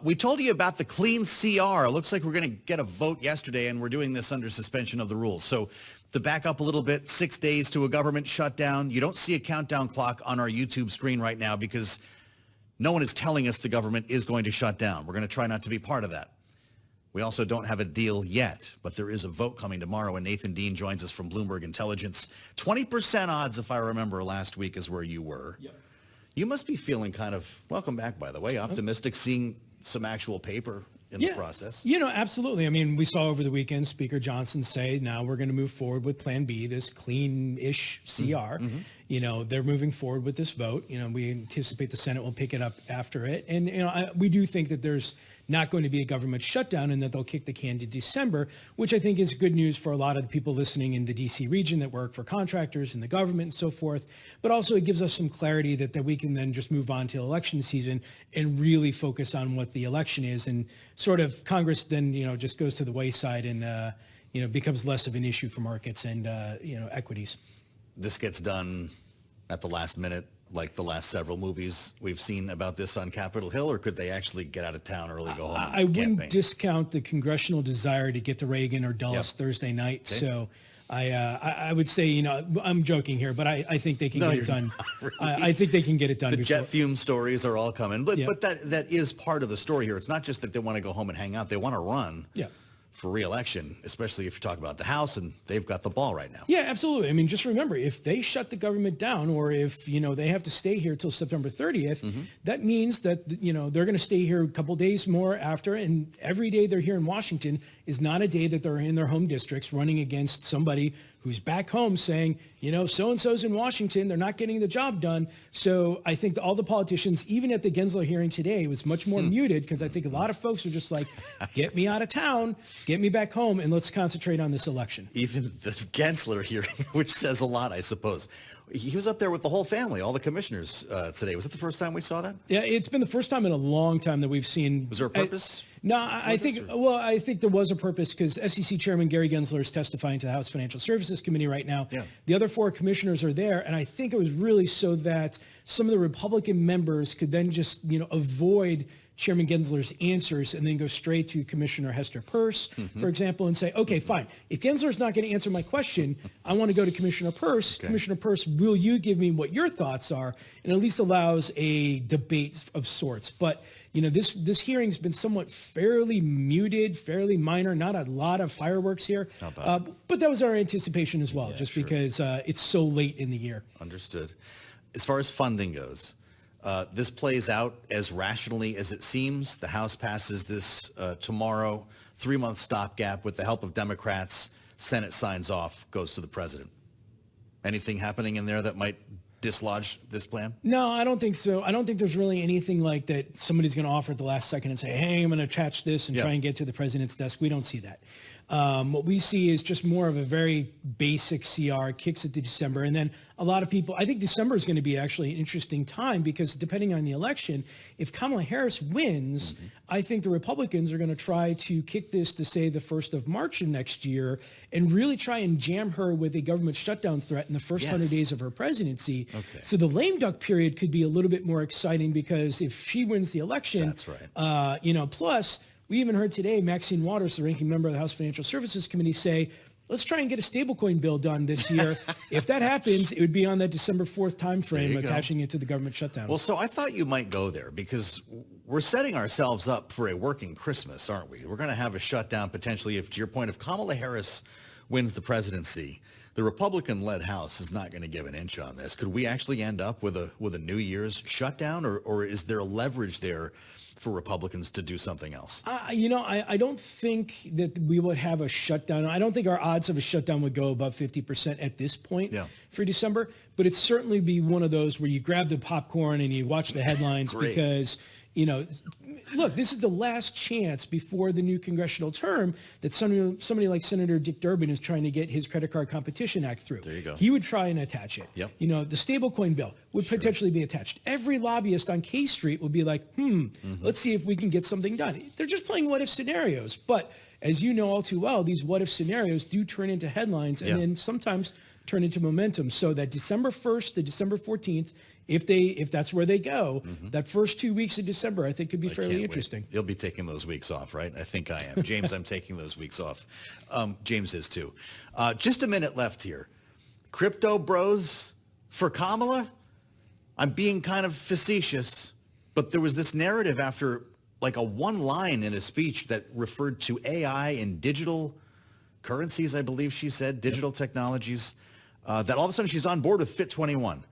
We told you about the clean CR. It looks like we're going to get a vote yesterday, and we're doing this under suspension of the rules. So to back up a little bit, 6 days to a government shutdown. You don't see a countdown clock on our YouTube screen right now because no one is telling us the government is going to shut down. We're going to try not to be part of that. We also don't have a deal yet, but there is a vote coming tomorrow, and Nathan Dean joins us from Bloomberg Intelligence. 20% odds, if I remember, last week is where you were. Yep. You must be feeling kind of, welcome back, by the way, optimistic, seeing some actual paper in the process. Absolutely. I mean, we saw over the weekend Speaker Johnson say, now we're going to move forward with Plan B, this clean-ish CR. Mm-hmm. They're moving forward with this vote. We anticipate the Senate will pick it up after it. And, we do think that there's not going to be a government shutdown and that they'll kick the can to December, which I think is good news for a lot of the people listening in the D.C. region that work for contractors and the government and so forth. But also it gives us some clarity that we can then just move on to election season and really focus on what the election is. And sort of Congress then, just goes to the wayside and, becomes less of an issue for markets and, equities. This gets done at the last minute, like the last several movies we've seen about this on Capitol Hill, or could they actually get out of town early, go home? I wouldn't discount the congressional desire to get to Reagan or Dulles Thursday night. Okay. So I would say, I'm joking here, but I think they can get it done. Really. I think they can get it done. The jet fume stories are all coming, but that is part of the story here. It's not just that they want to go home and hang out; they want to run. Yeah. For re-election, especially if you talk about the House, and they've got the ball right now. Yeah, absolutely. I mean, just remember, if they shut the government down, or if, they have to stay here till September 30th, that means that, they're going to stay here a couple days more after, and every day they're here in Washington is not a day that they're in their home districts running against somebody who's back home saying, so-and-so's in Washington, they're not getting the job done. So I think that all the politicians, even at the Gensler hearing today, was much more muted, because I think a lot of folks are just like, get me out of town, get me back home, and let's concentrate on this election. Even the Gensler hearing, which says a lot, I suppose. He was up there with the whole family, all the commissioners today. Was it the first time we saw that? Yeah, it's been the first time in a long time that we've seen. Was there a purpose? I think there was a purpose, because SEC Chairman Gary Gensler is testifying to the House Financial Services Committee right now. Yeah. The other four commissioners are there, and I think it was really so that some of the Republican members could then just, avoid Chairman Gensler's answers and then go straight to Commissioner Hester Peirce, for example, and say, okay, fine. If Gensler's not going to answer my question, I want to go to Commissioner Peirce. Okay. Commissioner Peirce, will you give me what your thoughts are? And at least allows a debate of sorts. But, this hearing's been somewhat fairly muted, fairly minor, not a lot of fireworks here. But that was our anticipation as well, because it's so late in the year. Understood. As far as funding goes, this plays out as rationally as it seems. The House passes this tomorrow, 3-month stopgap with the help of Democrats. Senate signs off, goes to the president. Anything happening in there that might dislodge this plan? No, I don't think so. I don't think there's really anything like that somebody's going to offer at the last second and say, hey, I'm going to attach this and try and get to the president's desk. We don't see that. What we see is just more of a very basic CR, kicks it to December. And then a lot of people, I think December is going to be actually an interesting time, because depending on the election, if Kamala Harris wins, I think the Republicans are going to try to kick this to, say, the 1st of March of next year and really try and jam her with a government shutdown threat in the first 100 days of her presidency. Okay. So the lame duck period could be a little bit more exciting, because if she wins the election, that's right. Plus, we even heard today Maxine Waters, the ranking member of the House Financial Services Committee, say, let's try and get a stablecoin bill done this year. If that happens, it would be on that December 4th time frame, attaching it to the government shutdown. Well, so I thought you might go there, because we're setting ourselves up for a working Christmas, aren't we? We're going to have a shutdown potentially. If, to your point, if Kamala Harris wins the presidency, the Republican-led House is not going to give an inch on this. Could we actually end up with a New Year's shutdown, or is there leverage there for Republicans to do something else? I don't think that we would have a shutdown. I don't think our odds of a shutdown would go above 50% at this point for December, but it'd certainly be one of those where you grab the popcorn and you watch the headlines because, look, this is the last chance before the new congressional term that somebody like Senator Dick Durbin is trying to get his Credit Card Competition Act through. There you go. He would try and attach it. Yep. The stablecoin bill would potentially be attached. Every lobbyist on K Street would be like, let's see if we can get something done. They're just playing what-if scenarios. But as you know all too well, these what-if scenarios do turn into headlines and then sometimes turn into momentum. So that December 1st to December 14th, if that's where they go, that first 2 weeks of December, I think could be fairly interesting. You'll be taking those weeks off, right? I think I am. James, I'm taking those weeks off. James is too. Just a minute left here. Crypto bros for Kamala? I'm being kind of facetious, but there was this narrative after like a one line in a speech that referred to AI and digital currencies, I believe she said, digital technologies, that all of a sudden she's on board with Fit 21.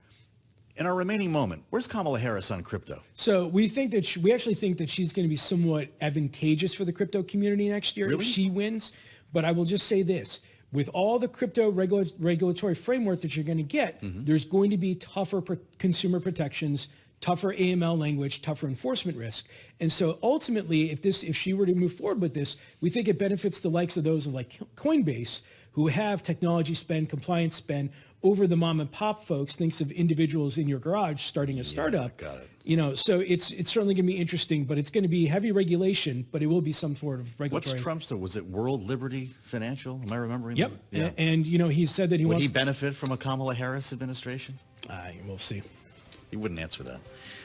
In our remaining moment, where's Kamala Harris on crypto? So we actually think that she's going to be somewhat advantageous for the crypto community next year if she wins. But I will just say this. With all the crypto regulatory framework that you're going to get, there's going to be tougher consumer protections, tougher AML language, tougher enforcement risk. And so ultimately, if she were to move forward with this, we think it benefits the likes of those of like Coinbase, who have technology spend, compliance spend over the mom and pop folks, thinks of individuals in your garage starting a startup. Got it. You know, so it's certainly going to be interesting, but it's going to be heavy regulation, but it will be some sort of regulatory. What's Trump's? Was it World Liberty Financial? Am I remembering? Yep. That? Yeah. And you know, he said that Would he benefit from a Kamala Harris administration? We'll see. He wouldn't answer that.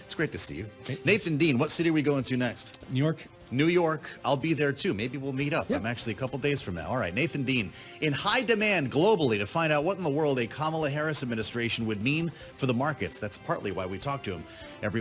It's great to see you. Nathan Dean, what city are we going to next? New York. New York. I'll be there too. Maybe we'll meet up. I'm actually a couple days from now. All right, Nathan Dean, in high demand globally to find out what in the world a Kamala Harris administration would mean for the markets. That's partly why we talk to him every week.